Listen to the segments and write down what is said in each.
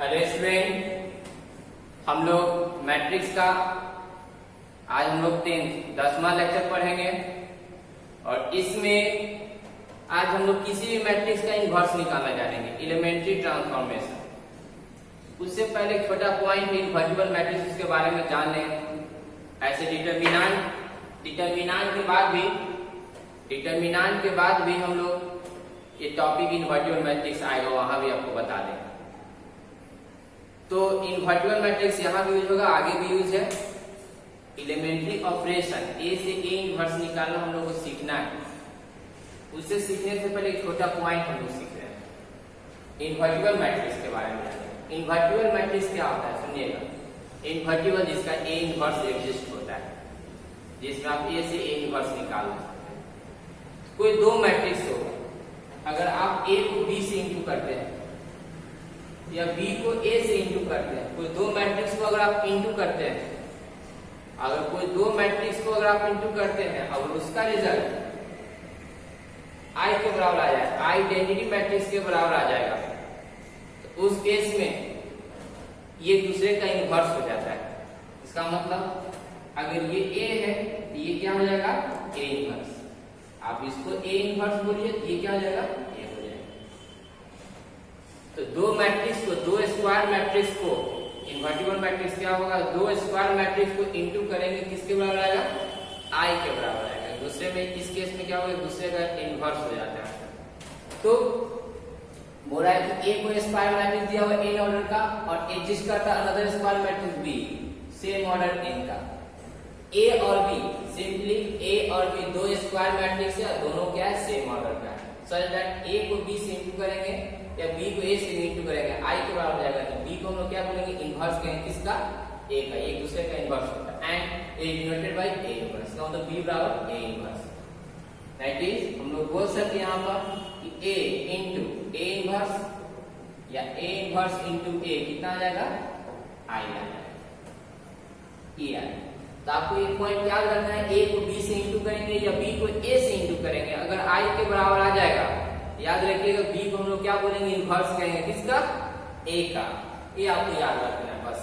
Hello student, हम लोग matrix का आज हम लोग 10वां लेक्चर पढ़ेंगे और इसमें आज हम लोग किसी भी मैट्रिक्स का इन्वर्स निकालना जानेंगे, एलिमेंट्री ट्रांसफॉर्मेशन। उससे पहले एक छोटा पॉइंट है इन्वर्टिबल मैट्रिक्स के बारे में जान लें। ऐसे डिटरमिनेंट के बाद भी हम लोग ये टॉपिक इन्वर्टिबल मैट्रिक्स आएगा, वहां भी आपको बता दें। तो इन्वर्टिबल मैट्रिक्स यहाँ भी यूज होगा, आगे भी यूज है। एलिमेंट्री ऑपरेशन ए से ए इन्वर्स निकालना हम लोग को सीखना है। उससे सीखने से पहले एक छोटा पॉइंट हम लोग सीख रहे हैं इन्वर्टिबल मैट्रिक्स के बारे में। इन्वर्टिबल मैट्रिक्स क्या होता है सुनिएगा। इन्वर्टिबल जिसका ए इन्वर्स एग्जिस्ट होता है, जिसमें आप ए से ए इन्वर्स निकाल सकते हैं। कोई दो मैट्रिक्स होगा, अगर आप ए को बी से इंटू करते हैं या बी को ए से इंटू करते हैं, कोई दो मैट्रिक्स को अगर आप इंटू करते हैं, अगर कोई दो मैट्रिक्स को अगर आप इंटू करते हैं और उसका रिजल्ट आई के बराबर आ जाए, आइडेंटिटी मैट्रिक्स के बराबर आ जाएगा, तो उस केस में ये दूसरे का इन्वर्स हो जाता है। इसका मतलब अगर ये ए है तो ये क्या हो जाएगा, ए इन्वर्स। आप इसको ए इन्वर्स बोलिए तो ये क्या हो जाएगा, ए हो जाएगा। तो दो मैट्रिक्स को, दो स्क्वायर मैट्रिक्स को, इन्वर्टिबल मैट्रिक्स क्या होगा, दो स्क्वायर मैट्रिक्स को इंटू करेंगे, किसके बराबर आएगा, आई के बराबर आएगा। दूसरे में इस केस में क्या होगा, दूसरे का इन्वर्स हो जाता है। तो बोला है कि ए को स्क्वायर मैट्रिक्स दिया हुआ एन ऑर्डर का और एग्जिस्ट करता है another square matrix B same order N का। ए और बी, सिंपली ए और बी दो स्क्वायर मैट्रिक्स है, दोनों क्या है, सेम ऑर्डर का है। सच दैट ए को बी से इंटू करेंगे या बी को ए से इंटू करेंगे, आई के बराबर हो जाएगा। तो बी को हम लोग क्या बोलेंगे, इन्वर्स कहेंगे किसका, ए का। एक दूसरे का इन्वर्स होता है and A denoted by A inverse. का मतलब बी बराबर ए इन्वर्स। दैट इज हम लोग बोल सकते हैं यहां पर कि ए इनटू ए इन्वर्स या ए इन्वर्स इनटू ए कितना आ जाएगा, आई आ जाएगा, ई आ जाएगा। तो आपको एक पॉइंट याद रखना है, ए को बी से इंटू करेंगे या बी को ए से इंटू करेंगे, अगर आई के बराबर आ जाएगा, याद रखिएगा बी को हम लोग क्या बोलेंगे, इन्वर्स कहेंगे किसका, ए का। ये आपको याद रखना है बस।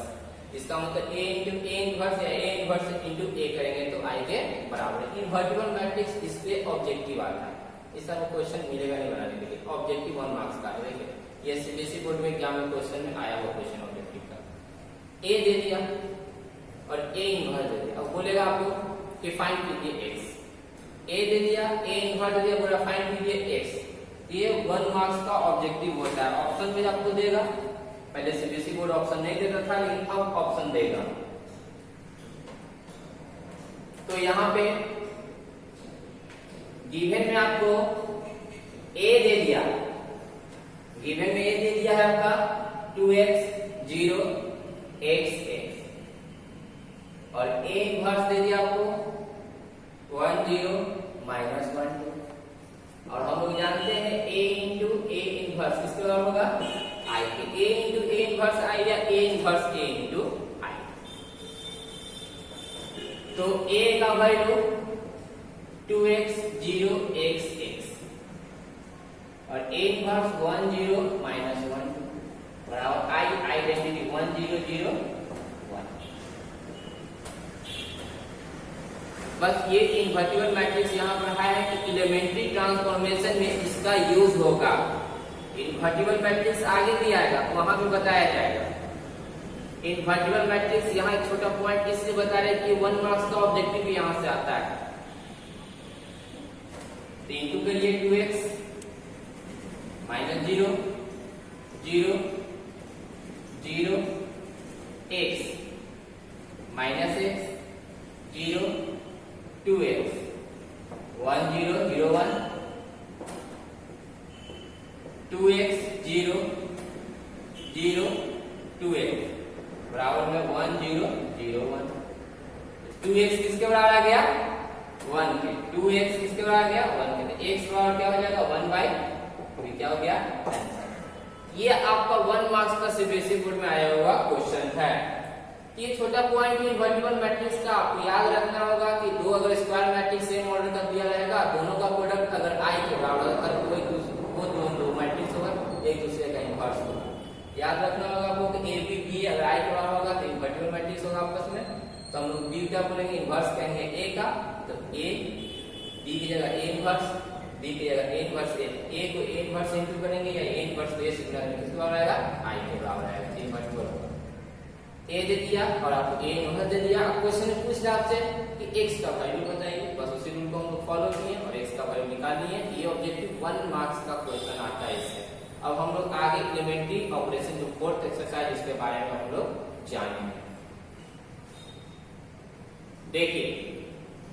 इसका मतलब ए इंटू ए इन्वर्स या ए इन्वर्स इंटू ए करेंगे तो आई के बराबर है। इन्वर्टिबल मैट्रिक्स इस पे ऑब्जेक्टिव आता है, इसका क्वेश्चन मिलेगा नहीं बनाने के लिए, ऑब्जेक्टिव 1 मार्क्स का है। देखिए ये सीबीएसई बोर्ड में एग्जाम में क्वेश्चन में आया हुआ क्वेश्चन ऑब्जेक्टिव का। ए दे दिया और ए इन्वर्स दे दिया, अब बोलेगा आपको कि फाइंड कीजिए एक्स। ए दे दिया, ए इन्वर्स दे दिया, बोला फाइंड कीजिए एक्स। ये 1 मार्क्स का ऑब्जेक्टिव होता है। ऑप्शन में आपको देगा, पहले सीबीएसई बोर्ड ऑप्शन नहीं देता था लेकिन अब ऑप्शन देगा। तो यहाँ पे गिवन में आपको ए दे दिया, गिवन में ए दे दिया है आपका 2x 0 x x और ए इन्वर्स दे दिया आपको 1 0 -1 2। और हम लोग जानते हैं a इंटू ए इन्वर्स किसके बराबर होगा, आई के। a इंटू ए इन्वर्स आई या a इन्वर्स a इंटू आई। तो a का वैल्यू 2x 0 x x और a इन्वर्स 1 0 -1 2 बराबर आई, आइडेंटिटी 1 0 0 1। बस ये इन्वर्टिबल मैट्रिक्स यहाँ पर है कि एलिमेंट्री ट्रांसफॉर्मेशन में इसका यूज होगा। इन्वर्टिबल मैट्रिक्स आगे भी आएगा, वहां भी बताया जाएगा। इन्वर्टिबल मैट्रिक्स यहाँ एक छोटा पॉइंट इसलिए बता रहे कि 1 मार्क्स का ऑब्जेक्टिव भी यहां से आता है। तो इंटू करिए 2x -0 0 0 x -x 0 2x 1 0 0 1 2x 0 0 2x बराबर में 1 0 0 1। 2x किसके बराबर आ गया, 1 के। 2x किसके बराबर आ गया, 1 के। तो x बराबर क्या हो जाएगा, 1/2। क्या हो गया, आंसर। ये आपका 1 मार्क्स का सीबीएसई बोर्ड में आया हुआ क्वेश्चन है। ये छोटा पॉइंट इन्वर्टिबल मैट्रिक्स का आपको याद रखना होगा कि दो अगर स्क्वायर मैट्रिक्स सेम ऑर्डर का दिया रहेगा, दोनों का प्रोडक्ट अगर आई के बराबर, अगर कोई वो दो मैट्रिक्स होगा एक दूसरे का इन्वर्स होगा। याद रखना होगा आपको कि ए बी बी अगर आई के बराबर होगा तो इन्वर्टिबल मैट्रिक्स होगा आपस में, तो हम लोग बी क्या बोलेंगे, इनवर्स कहेंगे ए का, तो ए बी की जगह ए इनवर्स, बी की जगह ए इनवर्स, ए को ए इनवर्स इंटू करेंगे या ए इनवर्स को ए से गुणा करेंगे, किसके बराबर आएगा, आई के बराबर आएगा, इनवर्टिबल होगा। ए दे दिया और आपको ए इनवर्स दे दिया। अब क्वेश्चन में पूछ रहा आपसे कि x का वैल्यू बताइए, बस उसी रूल को हम लोग फॉलो किए और x का वैल्यू निकाल लिए। ये ऑब्जेक्टिव 1 मार्क्स का क्वेश्चन आता है इससे। अब हम लोग आगे एलिमेंट्री ऑपरेशन जो फोर्थ एक्सरसाइज उसके बारे में हम लोग जानेंगे। देखिए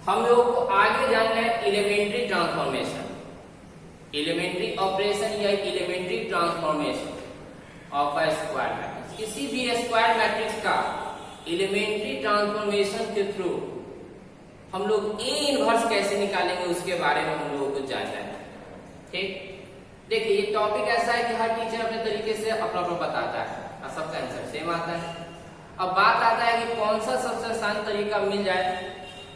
हम लोग को आगे जानना है एलिमेंट्री ट्रांसफॉर्मेशन, एलिमेंट्री ऑपरेशन या elementary transformation of a square matrix. किसी भी स्क्वायर मैट्रिक्स का एलिमेंट्री ट्रांसफॉर्मेशन के थ्रू हम लोग ए इनवर्स कैसे निकालेंगे उसके बारे में हम लोगों को जानना है। ठीक, देखिए ये टॉपिक ऐसा है कि हर टीचर अपने तरीके से अपना अपना बताता है और सबका आंसर सेम आता है। अब बात आता है कि कौन सा सबसे आसान तरीका मिल जाए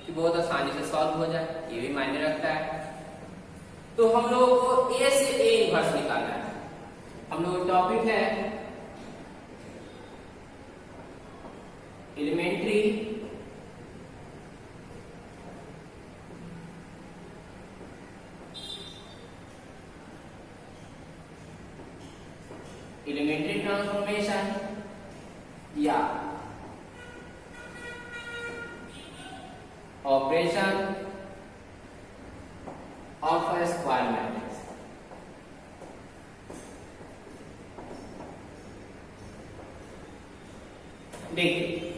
कि बहुत आसानी से सॉल्व हो जाए, ये भी मायने रखता है। तो हम लोगों को ए से ए इनवर्स निकालना है। हम लोग टॉपिक है एलिमेंट्री एलिमेंट्री ट्रांसफॉर्मेशन या operation of a square matrix. देखिए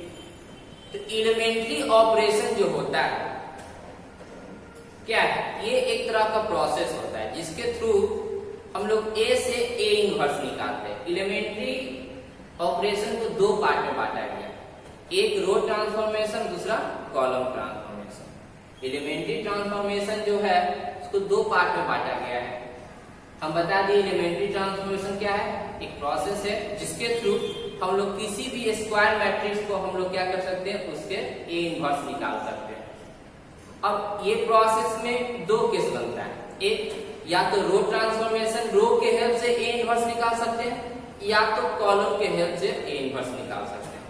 तो एलिमेंट्री ऑपरेशन जो होता है क्या है, ये एक तरह का प्रोसेस होता है जिसके थ्रू हम लोग ए से ए इनवर्स निकालते हैं। एलिमेंट्री ऑपरेशन को दो पार्ट में बांटा गया, एक रो ट्रांसफॉर्मेशन, दूसरा कॉलम ट्रांसफॉर्मेशन। एलिमेंट्री ट्रांसफॉर्मेशन जो है उसको दो पार्ट में बांटा गया है। हम बता दिए एलिमेंट्री ट्रांसफॉर्मेशन क्या है, एक प्रोसेस है जिसके थ्रू हम लोग किसी भी स्क्वायर मैट्रिक्स को हम लोग क्या कर सकते हैं, उसके ए इनवर्स निकाल सकते हैं। अब ये प्रोसेस में दो केस बनता है, एक या तो रो ट्रांसफॉर्मेशन, रो के हेल्प से ए इनवर्स निकाल सकते हैं, या तो कॉलम के हेल्प से ए इनवर्स निकाल सकते हैं।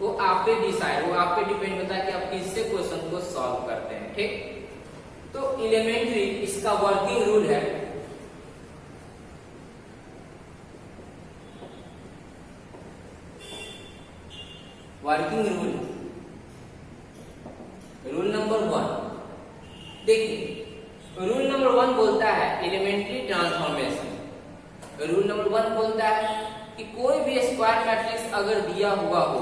वो आप पे डिसाइड, वो आप पे डिपेंड होता है कि आप किससे क्वेश्चन को सॉल्व करते हैं। ठीक, तो एलिमेंट्री इसका वर्किंग रूल है, वर्किंग रूल नंबर 1। देखिए रूल नंबर 1 बोलता है एलिमेंट्री ट्रांसफॉर्मेशन। रूल नंबर 1 बोलता है कि कोई भी स्क्वायर मैट्रिक्स अगर दिया हुआ हो,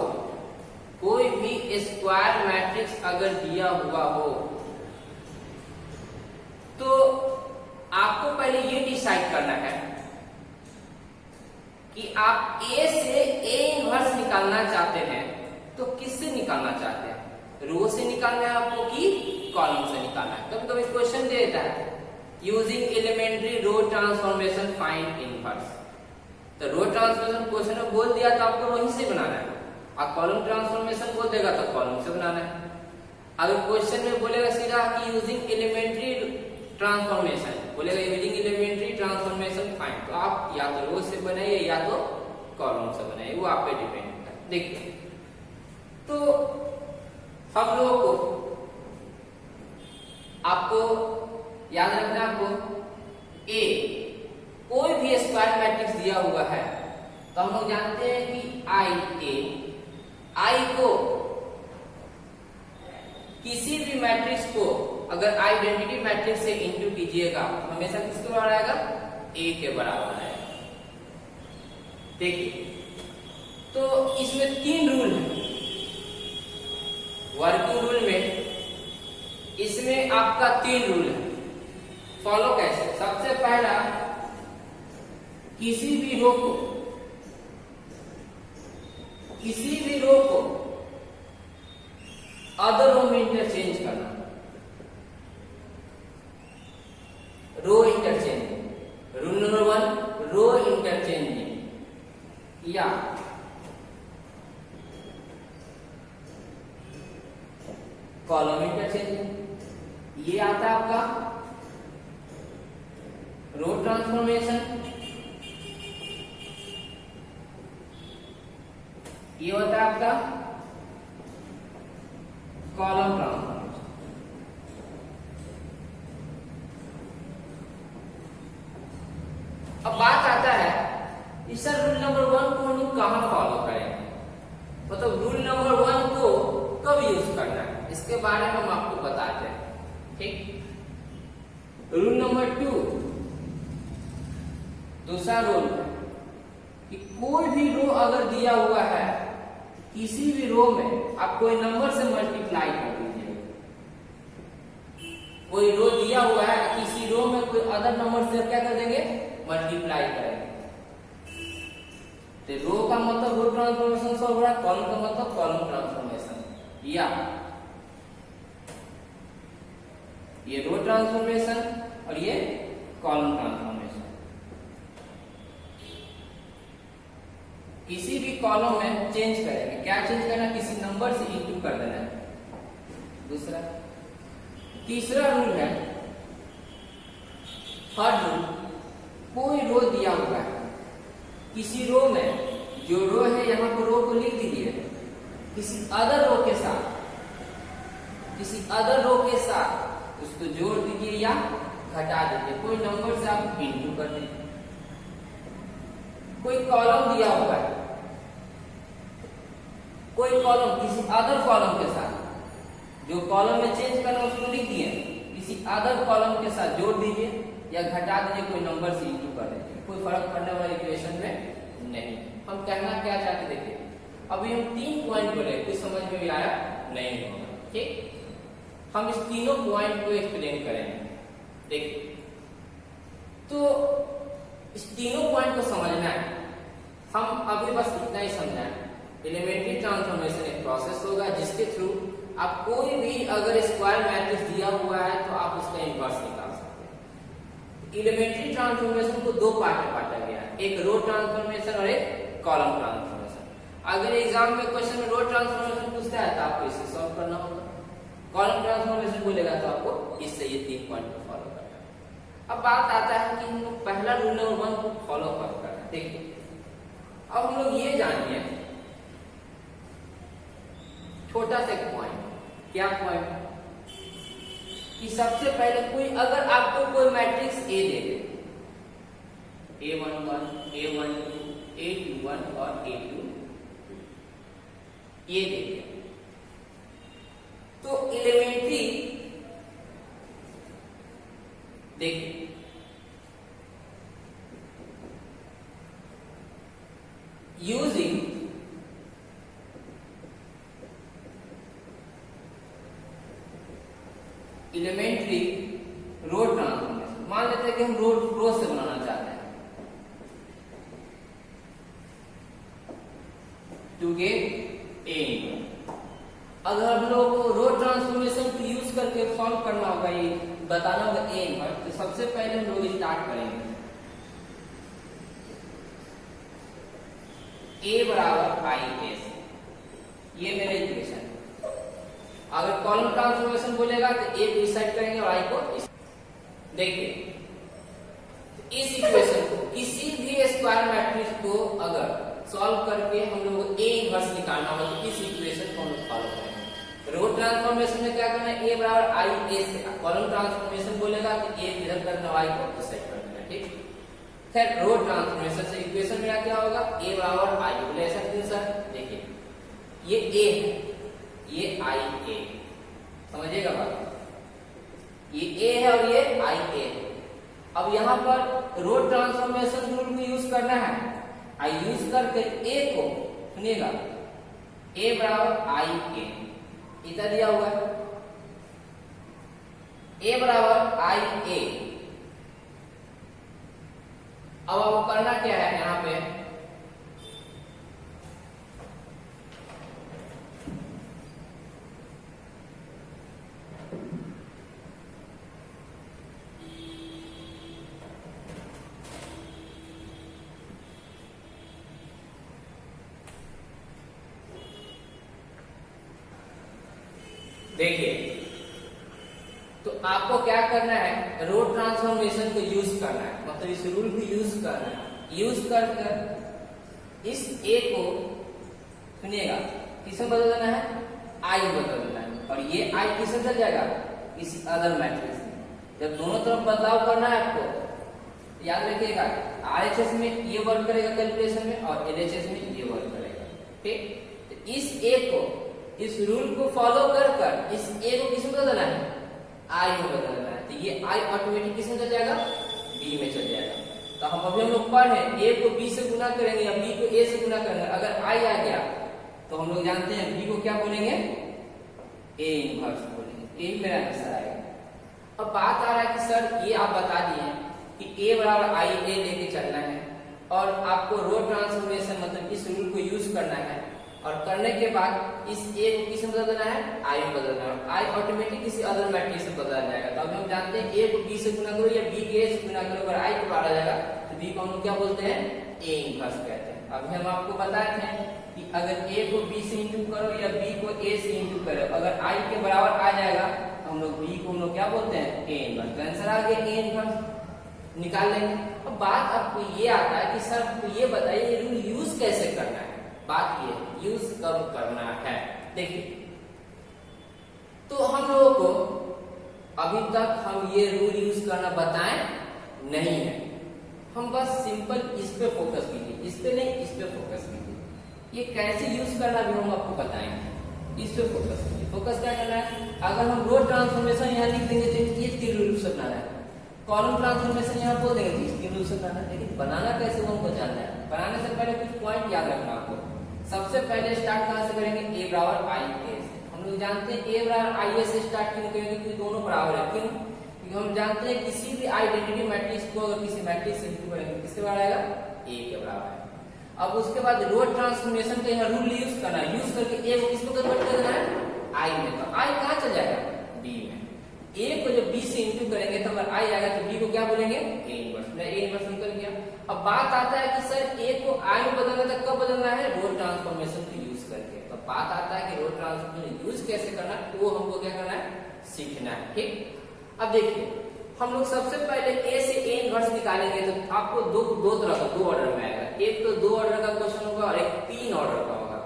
कोई भी स्क्वायर मैट्रिक्स अगर दिया हुआ हो तो आपको पहले ये डिसाइड करना है कि आप ए से ए इनवर्स निकालना चाहते हैं तो किससे निकालना चाहते हैं, रो से निकालना है आपको कि कॉलम से निकालना है। कभी कभी क्वेश्चन दे देता है using elementary row transformation find inverse. तो रो ट्रांसफॉर्मेशन क्वेश्चन में बोल दिया तो आपको वहीं से बनाना है, और कॉलम ट्रांसफॉर्मेशन बोल देगा तो कॉलम से बनाना है। अगर क्वेश्चन में बोलेगा सीधा कि यूजिंग एलिमेंट्री ट्रांसफॉर्मेशन, बोलेगा यूजिंग एलिमेंट्री ट्रांसफॉर्मेशन फाइंड, तो आप या तो रो से बनाइए या तो कॉलम से बनाइए, वो आप पे डिपेंड करता है। देखिए तो हम लोगों को आपको याद रखना, आपको ए कोई भी स्क्वायर मैट्रिक्स दिया हुआ है तो हम लोग जानते हैं कि आई को किसी भी मैट्रिक्स को अगर आइडेंटिटी मैट्रिक्स से इंटू कीजिएगा तो हमेशा किसके बराबर आएगा, ए के बराबर आएगा। देखिए तो इसमें 3 रूल है वर्किंग रूल में, इसमें आपका 3 रूल है। फॉलो कैसे, सबसे पहला किसी भी रो को अदर रो में इंटरचेंज करना, रो इंटरचेंज। रूल नंबर 1 रो इंटरचेंजिंग या कॉलम इंटरचेंजिंग। ये आता है आपका रो ट्रांसफॉर्मेशन ये होता है आपका कॉलम ट्रांसफॉर्मेशन। अब बात आता है इस सर रूल नंबर 1 को हम लोग कहां फॉलो करेंगे, मतलब रूल नंबर 1 को कब यूज करना है, इसके बारे में हम आपको बताते हैं। ठीक, रूल नंबर 2, दूसरा रूल है कि कोई भी रो अगर दिया हुआ है, किसी भी रो में आप कोई नंबर से मल्टीप्लाई कर दीजिए। कोई रो दिया हुआ है, किसी रो में कोई अदर नंबर से क्या कर देंगे, मल्टीप्लाई करेंगे। तो रो का मतलब रो ट्रांसफॉर्मेशन सॉल्व हो रहा है, कॉलम का मतलब कॉलम ट्रांसफॉर्मेशन, या ये रो ट्रांसफॉर्मेशन और ये कॉलम ट्रांसफॉर्मेशन। किसी भी कॉलम में चेंज करेंगे, क्या चेंज करना, किसी नंबर से इनटू कर देना है। दूसरा, तीसरा रूल है, थर्ड रूल, कोई रो दिया हुआ है, किसी रो में जो रो है यहाँ पर रो को लिख दीजिए, किसी अदर रो के साथ, किसी अदर रो के साथ उसको जोड़ दीजिए या घटा दीजिए, कोई नंबर से आप इनटू कर दीजिए। कोई कॉलम दिया हुआ है, कोई कॉलम किसी अदर कॉलम के साथ, जो कॉलम में चेंज करना उसको लिख दिए, किसी अदर कॉलम के साथ जोड़ दीजिए या घटा दीजिए, कोई नंबर से इनटू कर दीजिए, कोई फर्क पड़ने वाला इक्वेशन में नहीं। हम कहना क्या चाहते, देखिए अभी हम 3 पॉइंट बोले, कुछ समझ में भी आया नहीं होगा। ठीक, हम इस तीनों पॉइंट को एक्सप्लेन करेंगे। देखिए, तो इस तीनों पॉइंट को समझना है, हम अभी बस इतना ही समझना है। एलिमेंट्री ट्रांसफॉर्मेशन एक प्रोसेस होगा जिसके थ्रू आप कोई भी अगर स्क्वायर मैट्रिक्स दिया हुआ है तो आप उसका इनवर्स निकाल सकते हैं। एलिमेंट्री ट्रांसफॉर्मेशन को 2 पार्ट में बांटा गया है, एक रो ट्रांसफॉर्मेशन और एक कॉलम ट्रांसफॉर्मेशन। अगर एग्जाम में क्वेश्चन में रो ट्रांसफॉर्मेशन पूछता है तो आपको इसे सॉल्व करना होगा, कॉलम ट्रांसफॉर्मेशन बोलेगा तो आपको इससे ये 3 पॉइंट को फॉलो करना है। अब बात आता है कि हम लोग पहला रूल नंबर 1 को फॉलो कब करना है। देखिए, अब हम लोग ये जानिए छोटा सा एक पॉइंट, क्या पॉइंट, कि सबसे पहले कोई अगर आपको कोई matrix A they they, A11, A12, A21 और A2 ये दे दे, तो एलिमेंट्री देखिए यूजिंग एलिमेंट्री रो ट्रांसफॉर्मेशन, मान लेते हैं कि हम रो से बनाना चाहते हैं टू गेट ए। अगर हम लोग को रो ट्रांसफॉर्मेशन को यूज करके सॉल्व करना होगा, ये बताना होगा ए इनवर्स, तो सबसे पहले हम लोग स्टार्ट करेंगे ए बराबर आई एस, ये मेरा इक्वेशन। अगर कॉलम ट्रांसफॉर्मेशन बोलेगा तो ए को डिसाइड करेंगे और आई को। देखिए, इस इक्वेशन को किसी भी स्क्वायर मैट्रिक्स को अगर सॉल्व करके हम लोग को ए इनवर्स निकालना हो तो इस इक्वेशन को हम लोग फॉलो करेंगे। रो ट्रांसफॉर्मेशन में क्या करना है, ए बराबर आई एस, कॉलम ट्रांसफॉर्मेशन बोलेगा तो ए इधर करना, आई को डिसाइड कर देना। ठीक, खैर रो ट्रांसफॉर्मेशन से इक्वेशन मेरा क्या होगा, ए बराबर आई। बोले ऐसा क्यों सर, देखिए ये ए है, ये आई ए, समझिएगा बात, ये ए है और ये आई ए है। अब यहाँ पर रो ट्रांसफॉर्मेशन रूल को यूज करना है, आई यूज करके ए को, सुनिएगा, ए बराबर आई ए इतना दिया हुआ है, ए बराबर आई ए। अब आपको करना क्या है, यहाँ पे देखिए, तो आपको क्या करना है, रो ट्रांसफॉर्मेशन को यूज करना है, मतलब इस रूल को यूज करना है। यूज कर इस ए को सुनिएगा, किसमें बदल देना है, आई में बदल देना है, और ये आई किसमें चल जाएगा, किसी अदर मैट्रिक्स में। जब दोनों तरफ बदलाव करना है आपको, याद रखिएगा आरएचएस में ये वर्क करेगा कैलकुलेशन में, और एलएचएस में ये वर्क करेगा। ठीक, तो इस ए को, इस रूल को फॉलो कर इस ए को किसमें बदलना है, आई में बदलना है। तो ये आई ऑटोमेटिक किसमें चल जाएगा, बी में चल जाएगा। तो हम लोग पढ़े ए को बी से गुना करेंगे या बी को ए से गुना करेंगे, अगर आई आ गया तो हम लोग जानते हैं बी को क्या बोलेंगे, ए इनवर्स बोलेंगे। यही मेरा आंसर आएगा। अब बात आ रहा है कि सर ये आप बता दिए कि ए बराबर आई ए लेके चलना है, और आपको रो ट्रांसफॉर्मेशन मतलब इस रूल को यूज करना है, और करने के बाद इस ए को किस में बदलना है, आई में बदलना है। आई ऑटोमेटिक किसी अदर मैट्रिक्स से बदला जाएगा। तो अभी हम जानते हैं ए को बी से गुना करो या बी के ए से गुना करो, अगर आई को बाहर आ जाएगा तो बी को हम लोग क्या बोलते हैं, ए इनवर्स कहते हैं। अभी हम आपको बताए थे कि अगर ए को बी से इंटू करो या बी को ए से इंटू करो, अगर आई के बराबर आ जाएगा तो हम लोग बी को हम लोग क्या बोलते हैं, ए इनवर्स। तो आंसर आ गया ए इनवर्स, निकाल लेंगे। अब बात आपको ये आता है कि सर आपको ये बताइए ये रूल यूज कैसे करना है। बात ये यूज कब करना है, देखिए तो हम लोगों को अभी तक हम ये रूल यूज करना बताएं नहीं है, हम बस सिंपल इस पे फोकस कीजिए, इस पे नहीं इस पे फोकस कीजिए। ये कैसे यूज करना भी हम आपको बताएंगे, इस पे फोकस कीजिए। फोकस क्या करना है, अगर हम रो ट्रांसफॉर्मेशन यहाँ लिख देंगे तो ये 3 रूल से बनाना है, कॉलम ट्रांसफॉर्मेशन यहाँ बोल देंगे तो इसके रूल से बनाना है। लेकिन बनाना कैसे वो हमको जानना है। बनाने से पहले कुछ पॉइंट याद रखना आपको। सबसे पहले स्टार्ट कहां से करेंगे, ए बराबर आई ए से। हम लोग जानते हैं ए बराबर आई ए से स्टार्ट क्यों करेंगे, क्योंकि दोनों बराबर है। क्यों, क्योंकि हम जानते हैं किसी भी आइडेंटिटी मैट्रिक्स को अगर किसी मैट्रिक्स से इंटू करेंगे किसके बराबर आएगा, ए के बराबर है। अब उसके बाद रो ट्रांसफॉर्मेशन का यहाँ रूल यूज करना है, यूज करके ए को किसको कन्वर्ट कर देना है, आई में। तो आई कहाँ चल जाएगा, बी में। ए को जब बी से इंटू करेंगे तो अगर आई आएगा तो बी को क्या बोलेंगे, ए इनवर्स। मैं ए इनवर्स निकल गया। अब बात आता है कि सर ए को आई में बदलना था, कब बदलना है, रो ट्रांसफॉर्मेशन को यूज करके। तो बात आता है कि रो ट्रांसफॉर्मेशन यूज कैसे करना है, वो हमको क्या करना है, सीखना है। ठीक, अब देखिए हम लोग सबसे पहले ए से ए इनवर्स निकालेंगे तो आपको दो तरह का, 2 ऑर्डर में आएगा। एक तो 2 ऑर्डर का क्वेश्चन होगा और एक 3 ऑर्डर का होगा।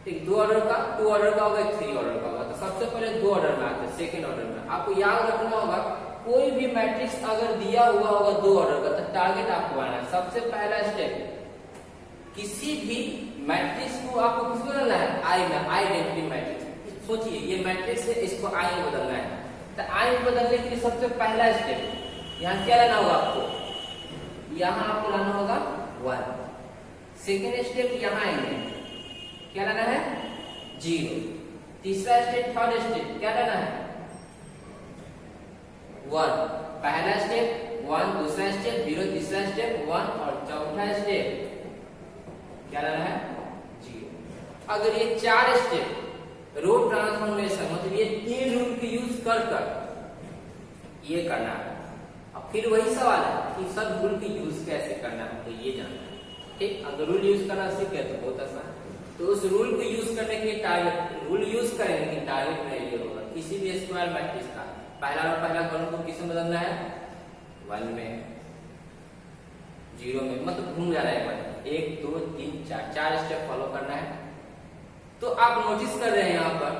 ठीक, 2 ऑर्डर का, 2 ऑर्डर का होगा, 3 ऑर्डर का होगा। तो सबसे पहले 2 ऑर्डर में आते हैं, सेकंड ऑर्डर में। आपको याद रखना होगा कोई भी मैट्रिक्स अगर दिया हुआ होगा 2 ऑर्डर का तो टारगेट आपको बनाना है। सबसे पहला स्टेप, किसी भी मैट्रिक्स को आपको किस में बदलना है, आई में, आइडेंटिटी मैट्रिक्स। सोचिए ये मैट्रिक्स है, इसको आई में बदलना है। तो आई में बदलने के लिए सबसे पहला स्टेप यहाँ क्या लाना होगा आपको, यहाँ आपको लाना होगा 1। सेकेंड स्टेप यहाँ आएंगे, क्या लाना है, 0। तीसरा स्टेप, थर्ड स्टेप क्या लाना है, 1। पहला स्टेप 1, दूसरा स्टेप 0, तीसरा स्टेप 1 और चौथा स्टेप क्या लाना है, 0। अगर ये 4 स्टेप रो ट्रांसफॉर्मेशन मतलब ये 3 रूल के यूज कर ये करना है। अब फिर वही सवाल है कि सब रूल के यूज कैसे करना है, तो ये जानना है। ठीक, अगर रूल यूज करना सीख गए तो बहुत आसान। तो उस रूल को यूज करने के लिए टारगेट रूल यूज करेंगे, लेकिन टारगेट में ये होगा किसी भी स्क्वायर मैट्रिक्स का पहला कॉलम को किस में बदलना है, 1 में, 0 में, मतलब घूम जा रहा है 1 2 3 4 स्टेप फॉलो करना है। तो आप नोटिस कर रहे हैं यहाँ पर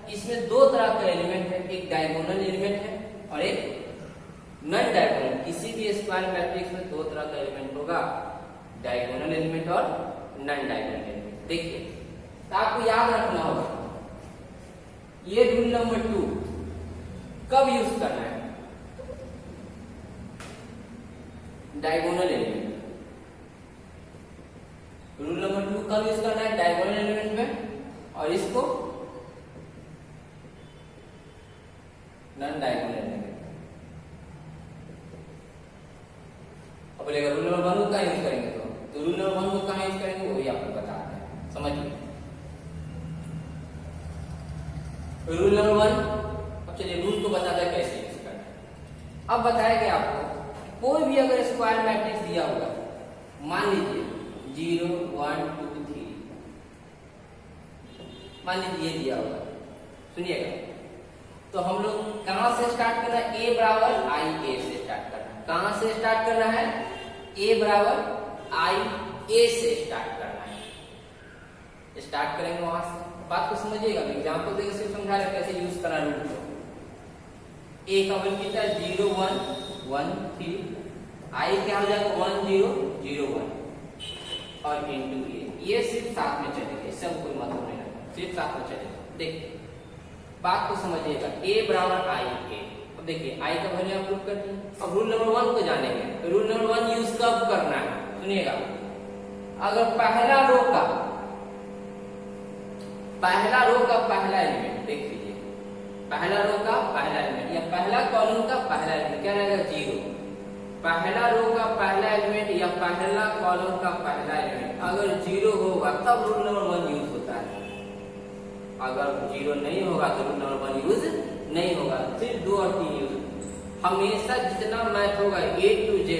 इसमें 2 तरह का एलिमेंट है, एक डायगोनल एलिमेंट है और एक नॉन डायगोनल। किसी भी स्क्वायर मैट्रिक्स में 2 तरह का एलिमेंट होगा, डायगोनल एलिमेंट और नॉन डायगोनल एलिमेंट। देखिए तो आपको याद रखना होगा ये रूल नंबर 2 कब यूज करना है, डायगोनल एलिमेंट। रूल नंबर 2 कब यूज करना है, डायगोनल एलिमेंट में, और इसको नॉन डायगोनल एलिमेंट। अब बोलेगा रूल नंबर 1 को कहां यूज करेंगे, तो रूल नंबर 1 को कहां यूज करेंगे वही आपको बताते हैं, समझिए। रूल नंबर 1, अब चलिए रूल को बताता है कैसे यूज करना है। अब बताया गया आपको कोई भी अगर स्क्वायर मैट्रिक्स दिया होगा, मान लीजिए 0 1 2 3, मान लीजिए ये दिया होगा, सुनिएगा। तो हम लोग कहां से स्टार्ट करना है, a बराबर आई ए से स्टार्ट करना है। कहां से स्टार्ट करना है, a बराबर आई ए से स्टार्ट करना है। स्टार्ट करेंगे वहां से, बात को समझिएगा। एग्जाम्पल देकर सिर्फ समझा रहे कैसे यूज करना रूल को। ए का वैल्यू कितना है 0 1 1 3, आई क्या हो जाएगा 1 0 0 1 और इनटू ये सिर्फ साथ में चलेगा, सब कोई मतलब नहीं रखा, सिर्फ साथ में चलेगा। देखिए बात को समझिएगा, a बराबर आई ए। अब देखिए आई का वैल्यू आप प्रूव कर दिए। अब रूल नंबर 1 को जानेंगे। तो रूल नंबर 1 यूज कब करना है सुनिएगा। अगर पहला रो का पहला एलिमेंट देख लीजिए, पहला रो का पहला एलिमेंट या पहला कॉलम का पहला एलिमेंट क्या रहेगा 0। पहला रो का पहला एलिमेंट या पहला कॉलम का पहला एलिमेंट अगर 0 होगा तब रूल नंबर 1 यूज होता है। अगर 0 नहीं होगा तो रूल नंबर 1 यूज नहीं होगा। सिर्फ 2 और 3 यूज। हमेशा जितना मैथ होगा A to Z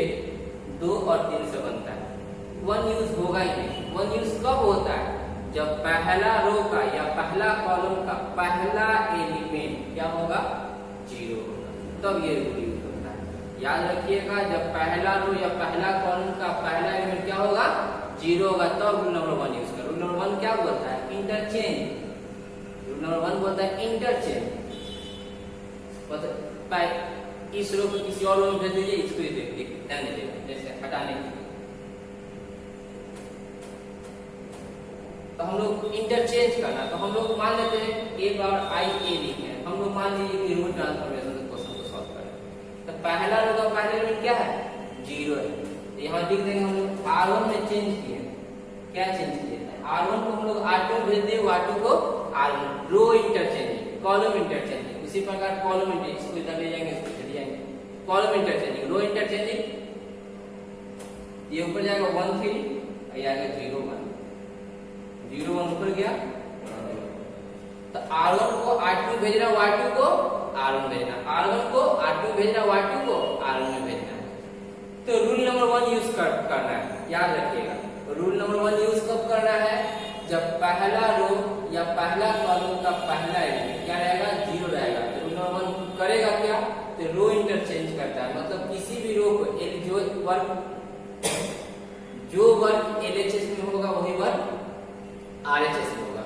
2 और 3 से बनता है, 1 यूज होगा ही नहीं। 1 यूज कब होता है जब पहला रो का या पहला कॉलम का पहला एलिमेंट क्या होगा 0 होगा, तब ये रूल यूज होता है। याद रखिएगा, जब पहला रो या पहला कॉलम का पहला एलिमेंट क्या होगा 0 होगा तब रूल नंबर 1 यूज कर। रूल नंबर 1 क्या बोलता है इंटरचेंज। रूल नंबर 1 बोलता है इंटरचेंज। इस रो को किसी और रो में भेज दीजिए, इसको ही देखिए ध्यान दीजिएगा, जैसे हटाने के लिए। तो हम लोग इंटरचेंज करना, तो हम लोग मान लेते हैं a बराबर आई ए लिखे हैं। हम लोग मान लीजिए कि रूट ट्रांसफॉर्मेशन से क्वेश्चन को सॉल्व करें। तो पहला रो का पहला एलिमेंट क्या है 0 है। तो यहाँ लिख देंगे हम लोग R1 में चेंज किए। क्या चेंज किए R1 को हम लोग R2 भेज दिए, R2 को R1। रो इंटरचेंज, कॉलम इंटरचेंज। इसी प्रकार कॉलम इंटरचेंज, इसको इधर ले जाएंगे, इसको चले जाएंगे। कॉलम इंटरचेंजिंग, रो इंटरचेंजिंग, ये ऊपर जाएगा 1 3 और ये आएगा 0 1 0 1 ऊपर गया। तो R1 को R2 भेजना, Y2 को R1 भेजना, R1 को R2 भेजना, Y2 को R1 में भेजना है। तो रूल नंबर 1 यूज करना है, याद रखिएगा। रूल नंबर 1 यूज कब करना है जब पहला रो या पहला कॉलम का पहला एलिमेंट क्या रहेगा 0 रहेगा। तो रूल नंबर 1 करेगा क्या, तो रो इंटरचेंज करता है। मतलब किसी भी रो को जो वर्क LHS में होगा वही वर्क RHS में होगा,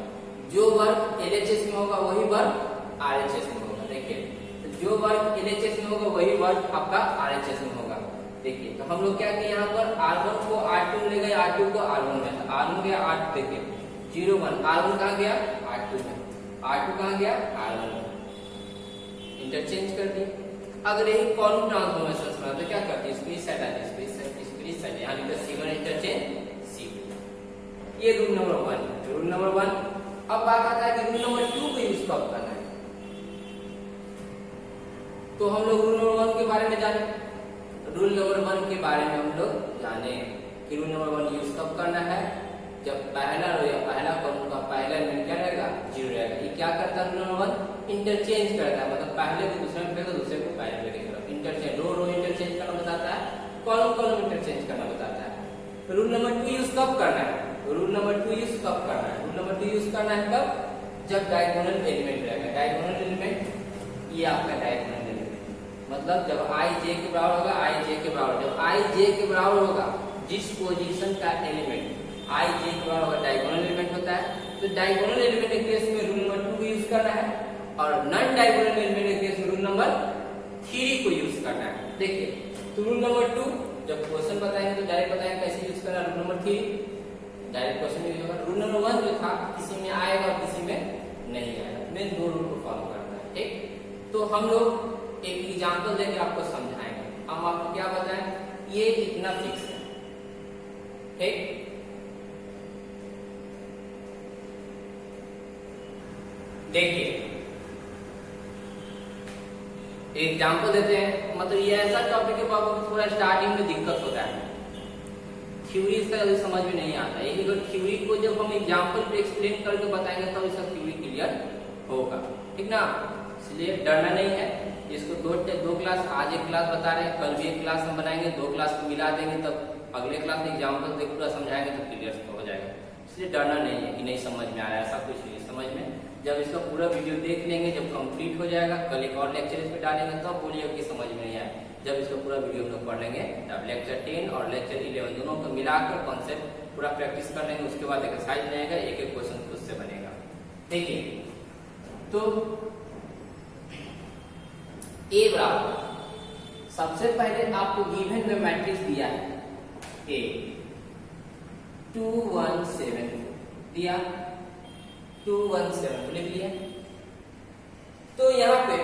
जो वर्क LHS में होगा वही वर्क RHS में होगा। देखिए तो जो वर्क LHS में होगा वही वर्क आपका RHS में होगा। देखिए तो हम लोग क्या किए यहाँ पर R1 को R2 में ले गए, R2 को R1 में, R1 गया 8, देखिए 0 1, R1 कहाँ गया R2 में, R2 कहाँ गया R1 में, इंटरचेंज कर दिए। अगर यही कॉलम ट्रांसफॉर्मेशन में तो क्या करते हैं, इसको इस साइड आते, इसको इस साइड, यहाँ लिखा C1 इंटरचेंज C2। ये रूल नंबर 1 है, रूल नंबर 1। अब बात आता है कि रूल नंबर 2 को यूज कब करना है। तो हम लोग रूल नंबर 1 के बारे में जाने, रूल नंबर 1 के बारे में हम लोग जाने कि रूल नंबर 1 यूज कब करना है जब पहला रो या पहला कॉलम का पहला एलिमेंट क्या रहेगा 0 रहेगा। ये क्या करता है रूल नंबर 1 इंटरचेंज करता है, मतलब पहले को दूसरे में फेंको, दूसरे को पहले में फेंको। इंटरचेंज, रो इंटरचेंज करना बताता है, कॉलम इंटरचेंज करना बताता है। रूल नंबर 2 यूज कब करना है, रूल नंबर 2 यूज कब करना है, रूल नंबर 2 यूज करना है कब जब डायगोनल एलिमेंट रहेगा। डायगोनल एलिमेंट ये आपका डायगोनल एलिमेंट, मतलब जब i j के बराबर होगा, i j के बराबर, जब i j के बराबर होगा जिस पोजीशन का एलिमेंट i j के बराबर होगा डायगोनल एलिमेंट होता है। तो डायगोनल एलिमेंट के केस में रूल नंबर 2 को यूज करना है और नॉन डायगोनल एलिमेंट के केस में रूल नंबर 3 को यूज करना है। देखिए तो रूल नंबर 2 जब क्वेश्चन बताएंगे तो डायरेक्ट बताएंगे कैसे यूज करना। रूल नंबर 3 डायरेक्ट क्वेश्चन में यूज होगा। रूल नंबर 1 जो था किसी में आएगा और किसी में नहीं आएगा, मेन 2 रूल को फॉलो करना है। ठीक, तो हम लोग एक एग्जांपल देकर आपको समझाएंगे। हम आपको क्या बताएं, ये इतना फिक्स है। ठीक, देखिए एग्जांपल देते हैं। मतलब ये ऐसा टॉपिक है बाबू थोड़ा स्टार्टिंग में दिक्कत होता है, थ्योरी इसका जल्दी समझ में नहीं आता है। अगर थ्योरी को जब हम एग्जांपल पे एक्सप्लेन करके बताएंगे तब इसका थ्योरी क्लियर होगा, ठीक ना। इसलिए डरना नहीं है। इसको दो क्लास, आज एक क्लास बता रहे हैं, कल भी एक क्लास हम बनाएंगे, 2 क्लास को मिला देंगे, तब अगले क्लास में एग्जाम्पल देख पूरा समझाएंगे तो क्लियर हो जाएगा। इसलिए डरना नहीं है कि नहीं समझ में आया, ऐसा कुछ नहीं समझ में। जब इसका पूरा वीडियो देख लेंगे, जब कंप्लीट हो जाएगा, कल एक और लेक्चर इस पे डालेंगे, तब बोलिए कि समझ में नहीं आया। जब इसका पूरा वीडियो हम लोग पढ़ लेंगे तब लेक्चर 10 और लेक्चर 11 दोनों को मिलाकर कॉन्सेप्ट पूरा प्रैक्टिस कर लेंगे। उसके बाद एक्सरसाइज रहेगा, एक एक क्वेश्चन खुद से बनेगा। देखिए तो ए बराबर सबसे पहले आपको गिवन में मैट्रिक्स दिया है ए 2 1 7 दिया, 2 1 7 लिख लिया। तो यहाँ पे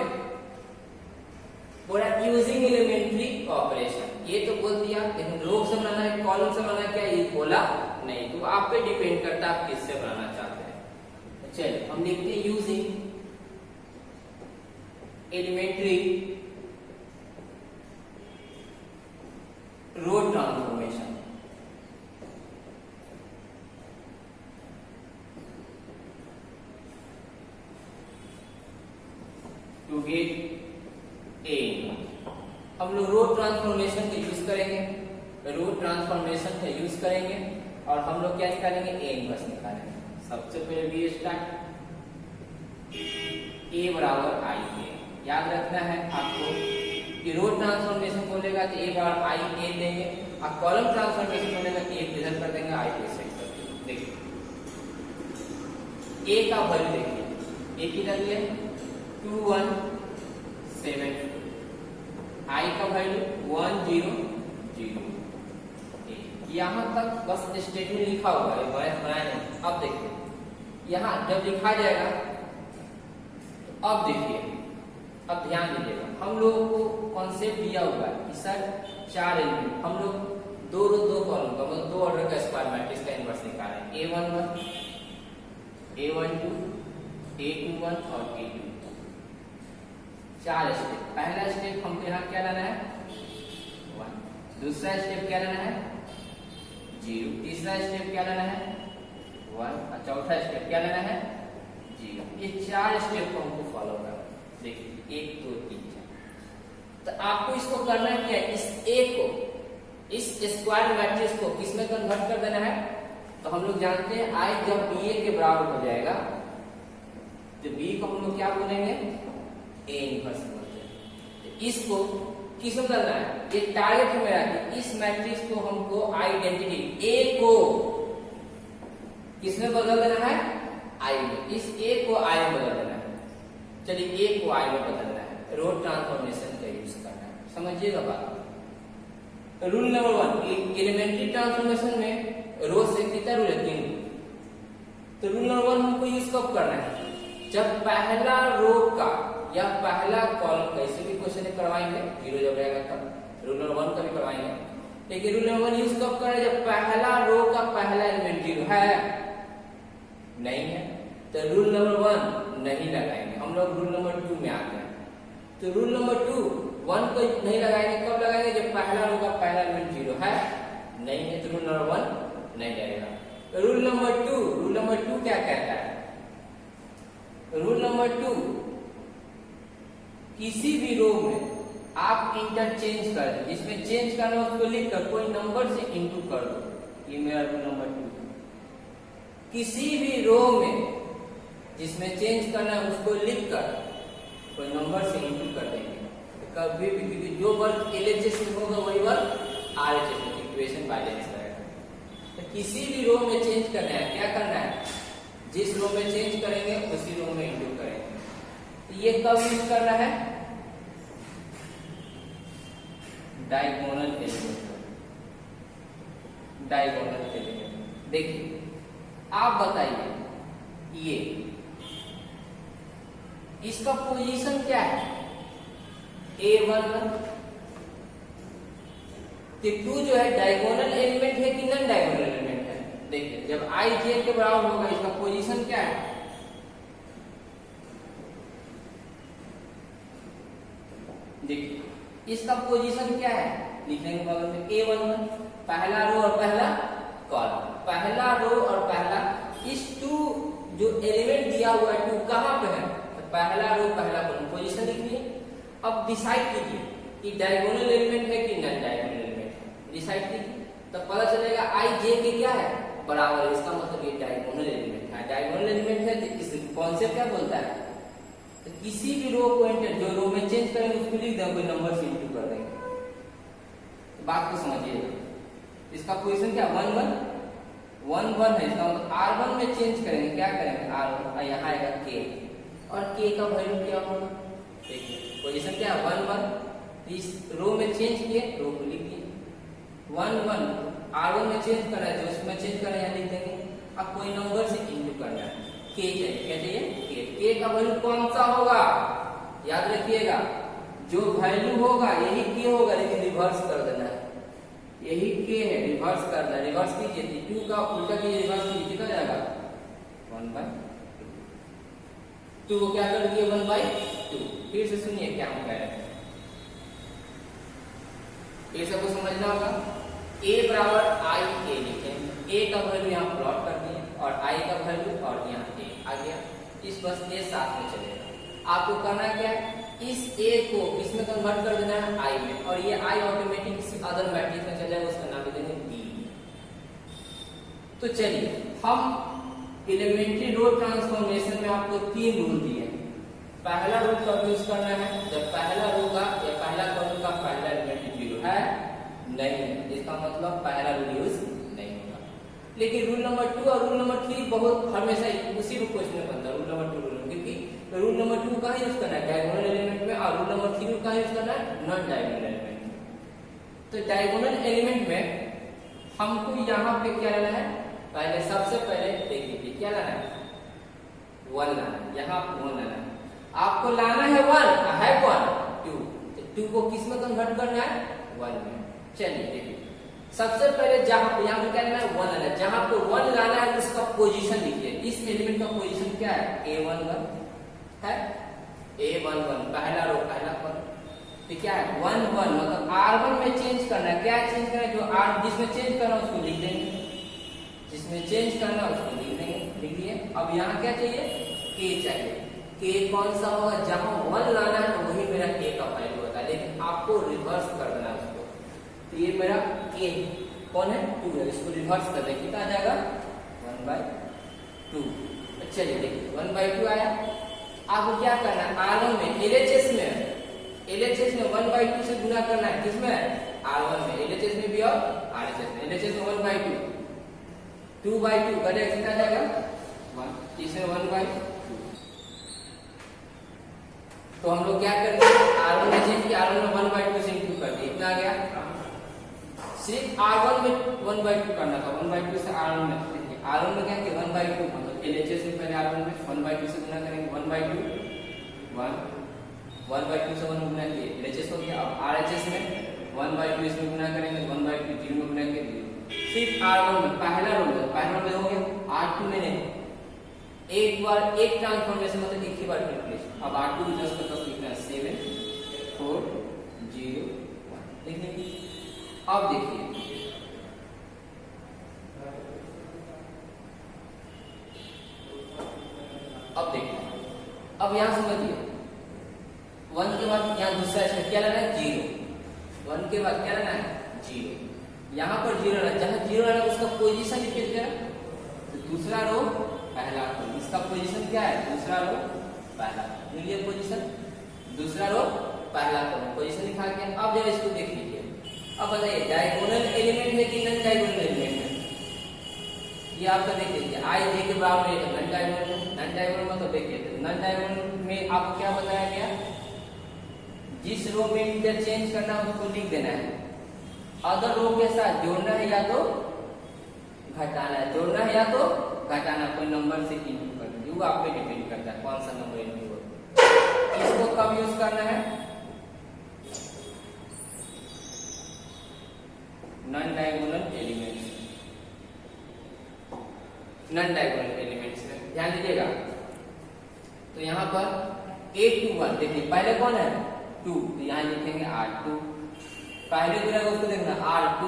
बोला यूजिंग एलिमेंट्री ऑपरेशन, ये तो बोल दिया, लेकिन रो से बनाना है कॉलम से बनाना क्या ये बोला नहीं। तो आप पे डिपेंड करता है आप किससे बनाना चाहते हैं। चलिए हम लिखते हैं using elementary row transformation. To get A हम लोग रो ट्रांसफॉर्मेशन का यूज करेंगे, रो ट्रांसफॉर्मेशन का यूज करेंगे और हम लोग क्या निकालेंगे ए इनवर्स निकालेंगे। सबसे पहले बी स्टार्ट ए बराबर आई ए। याद रखना है आपको कि रो ट्रांसफॉर्मेशन बोलेगा तो ए बराबर आई ए देंगे और कॉलम ट्रांसफॉर्मेशन बोलेगा तो ए इधर कर देंगे आई को सेट कर देंगे। देखिए ए का वैल्यू देखिए, ए किधर है 2 1 7, आई का वैल्यू 1 0 0। यहां तक बस स्टेटमेंट लिखा हुआ है, बनाया नहीं। अब देखिए यहां जब लिखा जाएगा तो अब देखिए, अब ध्यान दीजिएगा, हम लोगों को कॉन्सेप्ट दिया हुआ है कि सर 4 एलिमेंट हम लोग दो रो दो कॉलम का मतलब 2 ऑर्डर का स्क्वायर मैट्रिक्स का इनवर्स निकालें। A11 A12 A21 और A22 4 स्टेप। पहला स्टेप हमको यहाँ क्या लेना है 1, दूसरा स्टेप क्या लेना है 0, तीसरा स्टेप क्या लेना है 1 और चौथा स्टेप क्या लेना है 0। ये 4 स्टेप को हमको फॉलो करना है। देखिए 1 2 3 4। तो आपको इसको करना क्या है, इस ए को इस स्क्वायर मैट्रिक्स को किसमें कन्वर्ट कर देना है। तो हम लोग जानते हैं आई जब बी ए के बराबर हो जाएगा तो बी को हम लोग क्या बोलेंगे ए इनवर्स बोलते हैं। तो इसको किसमें बदलना है, ये टारगेट है मेरा कि इस मैट्रिक्स को हमको आइडेंटिटी ए को किसमें बदल देना है आई में, इस ए को आई में बदल देना है। चलिए ए को आई में बदलना है, रो ट्रांसफॉर्मेशन का यूज करना है। समझिएगा बात। रूल नंबर 1 एलिमेंट्री ट्रांसफॉर्मेशन में रो से कितना रूल है 3। तो रूल नंबर 1 हमको यूज कब करना है, जब पहला रो का या पहला कॉलम कैसे भी क्वेश्चन करवाएंगे 0 जब रहेगा तब रूल नंबर 1 का भी करवाएंगे। लेकिन रूल नंबर 1 यूज कब करना है, जब पहला रो का पहला एलिमेंट 0 है नहीं है तो रूल नंबर 1 नहीं लगाएंगे, हम लोग रूल नंबर 2 में आ गए। तो रूल नंबर 2 1 को नहीं लगाएंगे, कब लगाएंगे जब पहला रो का पहला एलिमेंट 0 है नहीं है तो रूल नंबर 1 नहीं लगेगा। रूल नंबर 2 क्या कहता है, रूल नंबर 2 किसी भी रो में आप इंटरचेंज कर दें, जिसमें चेंज करना उसको लिख कर कोई नंबर से इंटू कर दो। ये मेरा रूल नंबर 2। किसी भी रो में जिसमें चेंज करना है उसको लिख कर कोई नंबर से इंटू कर देंगे कभी भी, क्योंकि जो वर्ग एलएचएस में होगा वही वर्ग आरएचएस में इक्वेशन बैलेंस रहेगा। तो किसी भी रो में चेंज करना है क्या करना है, जिस रो में चेंज करेंगे उसी रो में इंटू करेंगे। तो ये कब यूज करना है, डायगोनल एलिमेंट। डायगोनल एलिमेंट देखिए आप बताइए ये इसका पोजीशन क्या है A11। तो 2 जो है डायगोनल एलिमेंट है कि नॉन डायगोनल एलिमेंट है। देखिए जब i j के बराबर होगा इसका पोजीशन क्या है, देखिए इसका पोजीशन क्या है लिखेंगे बगल में A11 पहला रो और पहला कॉलम, पहला रो और पहला। इस 2 जो एलिमेंट दिया हुआ है 2 कहां पे है, तो पहला रो पहला कॉलम पोजीशन लिख लिए। अब डिसाइड कीजिए कि डायगोनल एलिमेंट है कि नॉन डायगोनल एलिमेंट है, डिसाइड कीजिए तो पता चलेगा i j के क्या है बराबर है, इसका मतलब ये डायगोनल एलिमेंट है। डायगोनल एलिमेंट है तो इस कॉन्सेप्ट क्या बोलता है, तो किसी भी रो को एंटर जो रो में चेंज करेंगे उसको लिख देंगे कोई नंबर से इंटू कर देंगे। बात को समझिए, इसका पोजीशन क्या 1 1 1 1 है, इसका मतलब R1 में चेंज करेंगे, क्या करेंगे R1 और यहाँ आएगा K, और K का वैल्यू क्या होगा, देखिए पोजीशन क्या है 1 1, इस रो में चेंज किए, रो को लिख दिए 1 1, R1 में चेंज करना है, जो उसमें चेंज करना है यहाँ लिख देंगे। अब कोई नंबर से इंटू करना है, K चाहिए, क्या चाहिए K का वैल्यू कौन सा होगा, याद रखिएगा जो वैल्यू होगा यही K होगा, लेकिन रिवर्स कर देना है, यही K है, रिवर्स करना है, रिवर्स कीजिए 2 का उल्टा कीजिए, रिवर्स कीजिए, कितना जाएगा 1/2, 2 को क्या कर दिए 1/2। फिर से सुनिए क्या हम कह रहे हैं, फिर सबको समझना होगा, A बराबर I A लिखेंगे, A का वैल्यू यहाँ प्लॉट कर दिए और I का वैल्यू और यहाँ A आ गया, इस बस A साथ में चलेगा। आपको करना क्या है, इस A को किसमें कन्वर्ट कर देना है I में, और ये I ऑटोमेटिक किसी अदर मैट्रिक्स में चल जाएगा, उसका नाम दे देंगे B। तो चलिए हम एलिमेंट्री रो ट्रांसफॉर्मेशन में आपको 3 रूल दिए हैं। पहला रूल कब यूज करना है, जब पहला रो का या पहला कॉलम का पहला एलिमेंट 0 है नहीं, इसका मतलब पहला रूल यूज नहीं होगा। लेकिन रूल नंबर 2 और रूल नंबर 3 बहुत हमेशा उसी को क्वेश्चन में बनता है, रूल नंबर 2 क्योंकि रूल नंबर 2 का यूज करना है डायगोनल एलिमेंट में, और रूल नंबर 3 का यूज करना है नॉन डायगोनल एलिमेंट में। तो डायगोनल एलिमेंट में हमको यहाँ पे क्या लेना है, पहले सबसे पहले देख लीजिए क्या लाना है 1 लाना है, यहाँ 1 लाना है, आपको लाना है 1 है कौन 2, तो 2 को किस में कन्वर्ट करना है 1 में। चलिए देखिए सबसे पहले जहां यहाँ पे क्या लेना है 1 लाना है, जहां पे 1 लाना है उसका पोजीशन लिखिए, इस एलिमेंट का पोजीशन क्या है A11 है, A11 पहला रो पहला कॉलम, तो क्या है 1 1 मतलब R1 में चेंज करना है, क्या चेंज करना है, जो R जिसमें चेंज करना है उसको लिख देंगे, जिसमें चेंज करना है उसको लिख देंगे, लिख दिए। अब यहाँ क्या चाहिए K चाहिए, K कौन सा होगा, जहां 1 लाना है तो वही मेरा K का वैल्यू होता है, लेकिन आपको रिवर्स कर देना है उसको, तो ये मेरा K कौन है 2 है, इसको रिवर्स कर दे, कितना आ जाएगा 1/2। चलिए देखिए 1/2 आया। आपको क्या करना है R1 में LHS में 1/2 से गुना करना है, किसमें R1 में, LHS में भी और RHS में, LHS में 1/2 2/2 करें, कितना जाएगा 1, इसमें 1/2। तो हम लोग क्या करते हैं R1 में चेंज किया, R1 में 1/2 से इंटू कर दिया, इतना आ गया। सिर्फ R1 में 1/2 करना था, 1/2 से R1 में, देखिए R1 में क्या किया 1/2 मतलब LHS में पहले R1 में 1/2 से गुना करेंगे, 1/2 1/2 से 1 गुना किए LHS हो गया। अब RHS में 1/2 इसमें गुना करेंगे, 1/2 0 में गुना किए, सिर्फ R1 में पहला रो में हो गया, R2 में नहीं, एक बार एक ट्रांसफॉर्मेशन मतलब एक ही बार कैलकुलेशन। अब R2 को 10 का 10 लिखना है, 7 4 0 1 लिखने। अब देखिए अब यहां समझिए 1 के बाद यहाँ दूसरा इसमें क्या लेना है 0, 1 के बाद क्या लेना है 0, यहाँ पर 0 लेना, जहां 0 लेना उसका पोजीशन लिख दीजिए, तो दूसरा रो पहला रो, इसका पोजीशन क्या है दूसरा रो पहला, मिलिए पोजीशन दूसरा रो पहला रो, पोजीशन लिखा गया। अब जरा इसको देख लीजिए, अब बताइए डायगोनल एलिमेंट है कि नॉन डायगोनल एलिमेंट है, ये आपका देख लीजिए I J के बराबर है, नॉन डायगोनल है, नॉन डायगोनल मतलब देखिए नॉन डायगोनल में आपको क्या बताया गया, जिस रो में इंटरचेंज करना है उसको लिख देना है, अदर रो के साथ जोड़ना है या तो घटाना है, जोड़ना है या तो घटाना, कोई नंबर से इंटू करना, जो आप पे डिपेंड करता है कौन सा नंबर इंटू हो। इसको कब यूज करना है non diagonal elements, non diagonal elements में ध्यान दीजिएगा। तो यहाँ पर 8 2 1 देखिए पहले कौन है 2, तो यहाँ लिखेंगे R2, पहले जो रहेगा उसको देखना R2,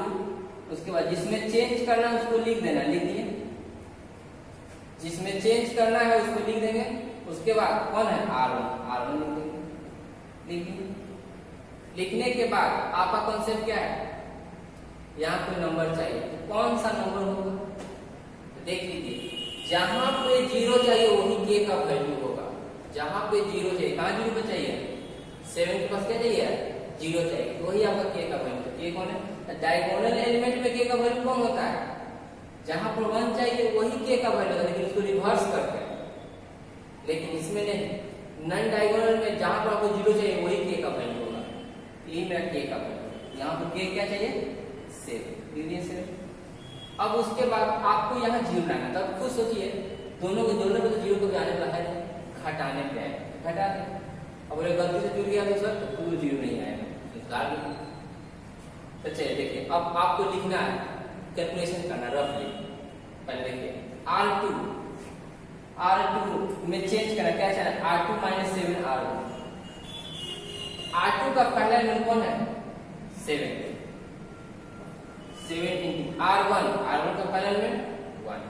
उसके बाद जिसमें चेंज करना है उसको लिख देना, लिख दिए, जिसमें चेंज करना है उसको लिख देंगे, उसके बाद कौन है R1 लिख देंगे, देखिए लिखने के बाद आपका कॉन्सेप्ट क्या है, यहाँ कोई नंबर चाहिए, तो कौन सा नंबर होगा, तो देख लीजिए जहां पे 0 चाहिए वही K का वैल्यू होगा, जहां पे 0 चाहिए, कहाँ 0 पे चाहिए 7 के पास क्या चाहिए 0 चाहिए, तो वही आपका K का वैल्यू के कौन है? डायगोनल एलिमेंट में के का वैल्यू कौन होता है? जहां पर 1 चाहिए वही के का वैल्यू होता है, लेकिन उसको रिवर्स करते हैं। लेकिन इसमें नहीं, नॉन डायगोनल में जहां पर आपको 0 चाहिए वही के का वैल्यू होगा। यही मेरा के का वैल्यू। यहाँ पर के क्या चाहिए? 7। अब उसके बाद आपको यहाँ 0 लाना, तब खुद सोचिए दोनों को तो 0 को भी आने वाला है, घटाने पे आए, घटा दे। अब अगर गलती से जुड़ गया तो सर तो पूरा 0 नहीं आएगा, निकाल लो। तो चलिए देखिए, अब आपको लिखना है, कैलकुलेशन करना रफली। पहले देखिए R2 में चेंज करना, क्या चला? R2 - 7 R1। R2 का पहला एलिमेंट कौन है? 7 into R1 का पहला एलिमेंट 1।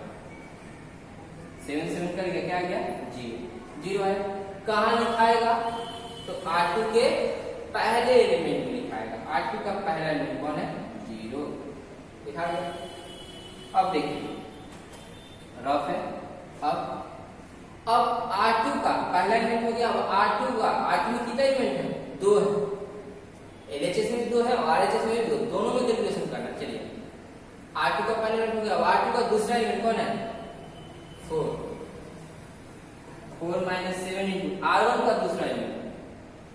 7 करके क्या आ गया? 0 है। कहाँ लिखाएगा? तो R2 के पहले एलिमेंट में लिखाएगा। R2 का पहला एलिमेंट कौन है? 0 लिखा गया। अब देखिए रफ है। अब R2 का पहला एलिमेंट हो गया। अब R2 में कितना एलिमेंट है? 2 है। LHS में 2 है और RHS में 2, दोनों में कैलकुलेशन करना। चलिए R2 का पहला एलिमेंट हो गया। R2 का दूसरा एलिमेंट कौन है? 4 - 7 into R1 का दूसरा एलिमेंट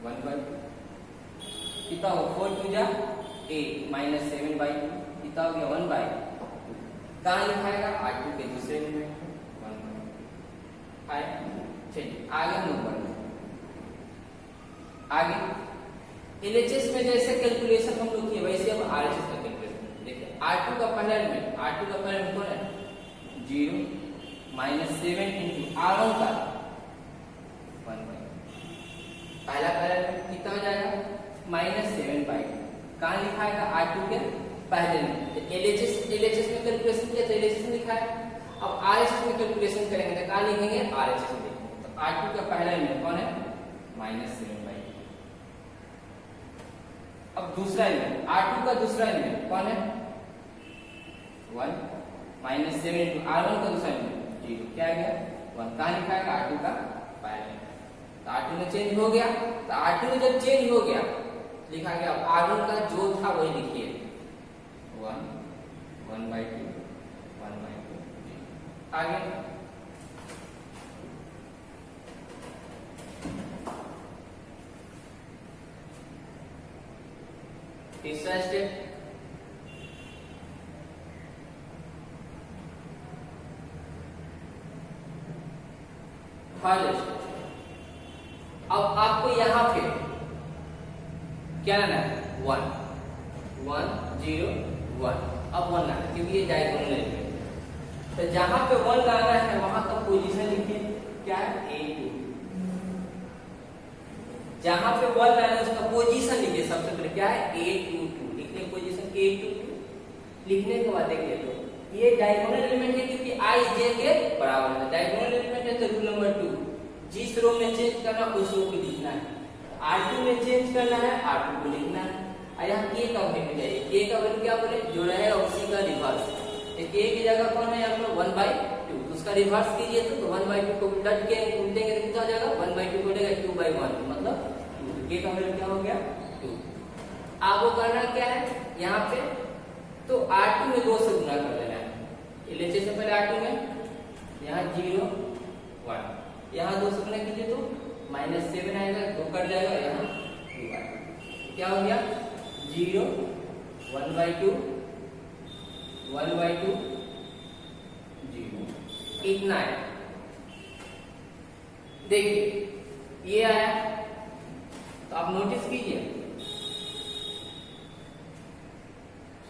1/2। कितना हो? 4 2 जा 8 - 7/2 कितना हो गया? 1/2। कहाँ लिखाएगा? R2 के दूसरे एलिमेंट 1/2 आए। चलिए आगे हम लोग बढ़ते हैं। आगे LHS में जैसे कैलकुलेशन हम लोग किए वैसे अब RHS का कैलकुलेशन देखिए। R2 का पहला एलिमेंट कौन है? 0 - 7 into R1 का 1/2। पहला एलिमेंट कितना हो जाएगा? -7/2। कहाँ लिखाएगा? R2 के पहले में। तो LHS में कैलकुलेशन किया तो LHS में लिखा है। अब RHS में कैलकुलेशन करेंगे तो कहाँ लिखेंगे? RHS में लिखेंगे। तो R2 का पहला एलिमेंट कौन है? -7/2। अब दूसरा एलिमेंट R2 का दूसरा एलिमेंट कौन है? 1 - 7 into R1 का दूसरा एलिमेंट 0 क्या आ गया? 1। कहाँ लिखाएगा? R2 का पहला। तो R2 में चेंज हो गया। तो R2 में जब चेंज हो गया लिखा गया। अब R1 का जो था वही लिखिए 1 1/2 1/2 आगे तीसरा स्टेप। अब आपको यहां पे क्या लाना है? 1 1 0 1। अब 1 लाना है क्योंकि ये डायगोनल एलिमेंट। तो जहां पे 1 लाना है वहां का पोजीशन लिखिए, क्या है? A2। जहां पे 1 लाना है उसका पोजीशन लिखिए। सबसे पहले क्या है? A22 लिखने की पोजीशन A22 लिखने के बाद देखिए तो ये डायगोनल एलिमेंट है क्योंकि I J के बराबर है। डायगोनल एलिमेंट है तो रूल नंबर 2, जिस रो में चेंज करना उस रो को लिखना है। R2 में चेंज करना है, R2 को लिखना है। और यहाँ K का वैल्यू चाहिए। K का वैल्यू क्या बोले? जो रहेगा उसी का रिवर्स। K की जगह कौन है? यहाँ पर 1/2। उसका रिवर्स कीजिए तो 1/2 को उलट के उल्टेंगे तो कितना हो जाएगा? 1/2 को उल्टेगा 2/1 मतलब 2। K का वैल्यू क्या हो गया? 2। आपको करना क्या है यहाँ पे? तो R2 में 2 से गुना कर लेना है। LHS से पहले R2 में यहाँ 0 1, यहाँ 2 से गुना कीजिए तो -7 आएगा, 2 कट जाएगा, यहाँ 2 आएगा। क्या हो गया? 0 1/2 1/2 0 इतना है। देखिए ये आया तो आप नोटिस कीजिए,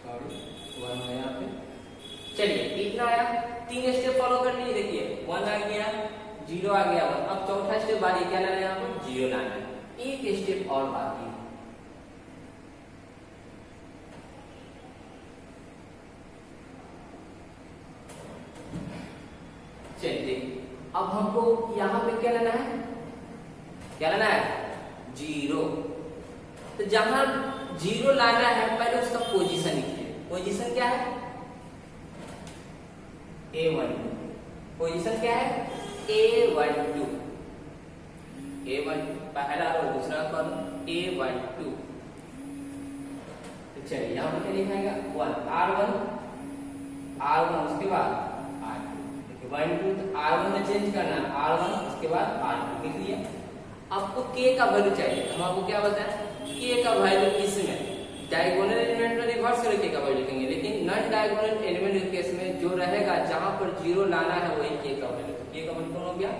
सॉरी 1 है यहाँ पे। चलिए इतना आया। 3 स्टेप फॉलो कर लीजिए। देखिए 1 आ गया, 0 आ गया 1। अब चौथा स्टेप बारी क्या लाना है? यहाँ पर 0 लाना है। एक स्टेप और बाकी है। चलिए अब हमको यहाँ पे क्या लाना है? क्या लाना है? 0। तो जहां 0 लाना है पहले उसका पोजीशन लिखिए। पोजीशन क्या है? A1। पोजीशन क्या है? A12 पहला और दूसरा कॉलम A12। तो चलिए यहाँ पर क्या लिखाएगा 1 R1 उसके बाद R2, 1 2 R1 में चेंज करना है, R1 उसके बाद R2 लिख लिया। आपको K का वैल्यू चाहिए, हम आपको क्या बताएं K का वैल्यू इसमें डायगोनल एलिमेंट में रिवर्स करके K का वैल्यू लिखेंगे, लेकिन नॉन डायगोनल एलिमेंट के केस में जो रहेगा जहां पर जीरो लाना है वही K का वैल्यू। तो K का वैल्यू कौन हो गया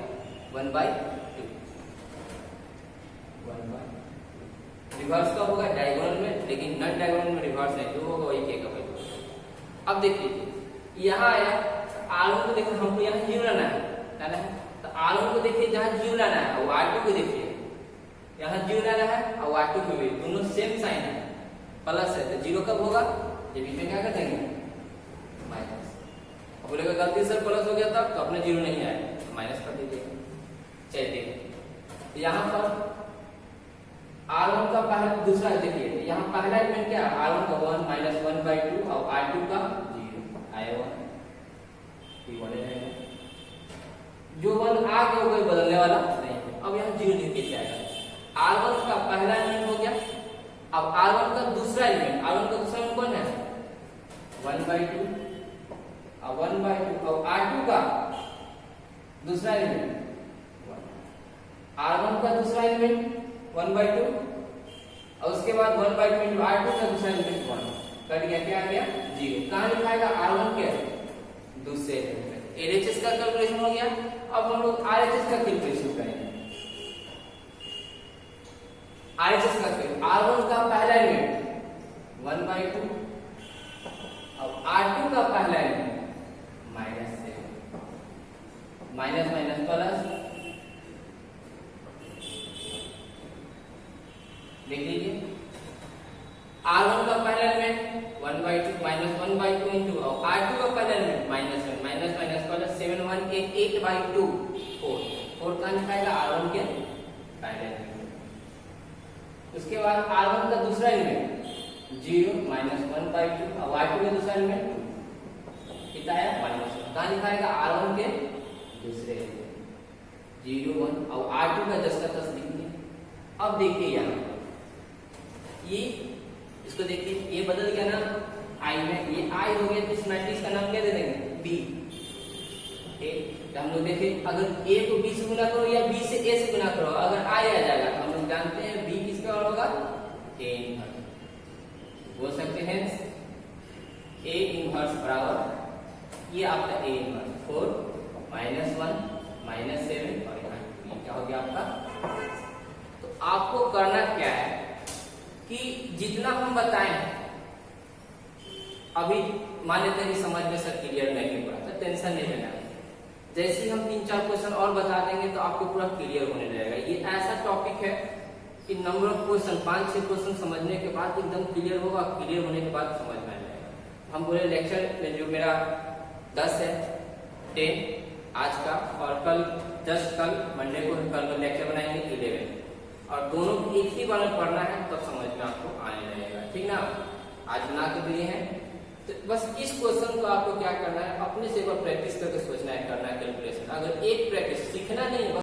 1/2, रिवर्स का होगा डायगोनल में, लेकिन नॉन डायगोनल में रिवर्स है, जो होगा वही K का वैल्यू। अब देखिए यहाँ आया R1 को देखो, हमको यहाँ जीरो लाना है, तो R1 को देखिए जहाँ जीरो लाना है, और R2 को देखिए यहाँ जीरो लाना है, और R2 को भी दोनों सेम साइन है, प्लस है, तो जीरो कब होगा जब बीच में क्या कर देंगे माइनस। अब बोलेगा गलती से प्लस हो गया तब तो अपने जीरो नहीं आया, तो माइनस कर दीजिएगा। चलिए देखिए यहाँ पर R1 का पहला दूसरा देखिए, यहाँ पहला एलिमेंट क्या है R1 का 1 माइनस 1/2 और R2 का 0 आया 1, जो 1 आ गया वो बदलने वाला नहीं है। अब यहाँ 0 लिख के जाएगा। R1 का पहला एलिमेंट हो गया, अब R1 का दूसरा एलिमेंट, R1 का दूसरा एलिमेंट कौन है 1/2 और 1/2 और R2 का दूसरा एलिमेंट R1 का दूसरा एलिमेंट 1/2 और उसके बाद 1/2 into R2 का दूसरा एलिमेंट 1 कट गया, क्या आ गया 0। कहाँ लिखाएगा R1 के दूसरे एलिमेंट। LHS का कैलकुलेशन हो गया। अब हम लोग RHS का कैलकुलेशन करेंगे। RHS का R1 का पहला एलिमेंट 1/2 और R2 का पहला एलिमेंट -7, माइनस माइनस प्लस, देख लीजिए R1 का पहला एलिमेंट 1/2 माइनस 1/2 इंटू और R2 का पहला एलिमेंट -1 माइनस माइनस प्लस 7 1 के 8/2 4 का निकालेगा R1 के पहले एलिमेंट। उसके बाद R1 का दूसरा एलिमेंट 0 माइनस 1/2 और R2 का दूसरा एलिमेंट कितना है -1, कहाँ लिखाएगा R1 के दूसरे एलिमेंट 0 1 और R2 का 10 का 10 लिख दिया। अब देखिए यहाँ ये इसको देखिए, ये बदल गया ना I में, ये I हो गया, तो इस मैट्रिक्स का नाम क्या दे देंगे B। तो हम लोग देखें अगर A को B से गुना करो या B से A से गुना करो, अगर I आ जाएगा तो हम लोग जानते हैं B किसका होगा A इनवर्स। बोल सकते हैं A इनवर्स बराबर ये आपका A इनवर्स 4 -1 -7 और यहाँ क्या हो गया आपका। तो आपको करना क्या है कि जितना हम बताएं, अभी मान लेते हैं कि समझ में सर क्लियर नहीं हुआ तो टेंशन नहीं लेना, जैसे ही हम 3-4 क्वेश्चन और बता देंगे तो आपको पूरा क्लियर होने लगेगा। ये ऐसा टॉपिक है कि नंबर ऑफ क्वेश्चन 5-6 क्वेश्चन समझने के बाद एकदम क्लियर होगा, क्लियर होने के बाद समझ में आ जाएगा। हम पूरे लेक्चर में जो मेरा 10 है 10 आज का, और कल 10 कल मंडे को कल लेक्चर बनाएंगे 11, और दोनों एक ही बार में पढ़ना है तब समझ में आपको आने लगेगा, ठीक ना। आज बना के दिए हैं, तो बस इस क्वेश्चन को आपको क्या करना है, अपने से एक बार प्रैक्टिस करके सोचना है, करना है कैलकुलेशन। अगर एक प्रैक्टिस सीखना नहीं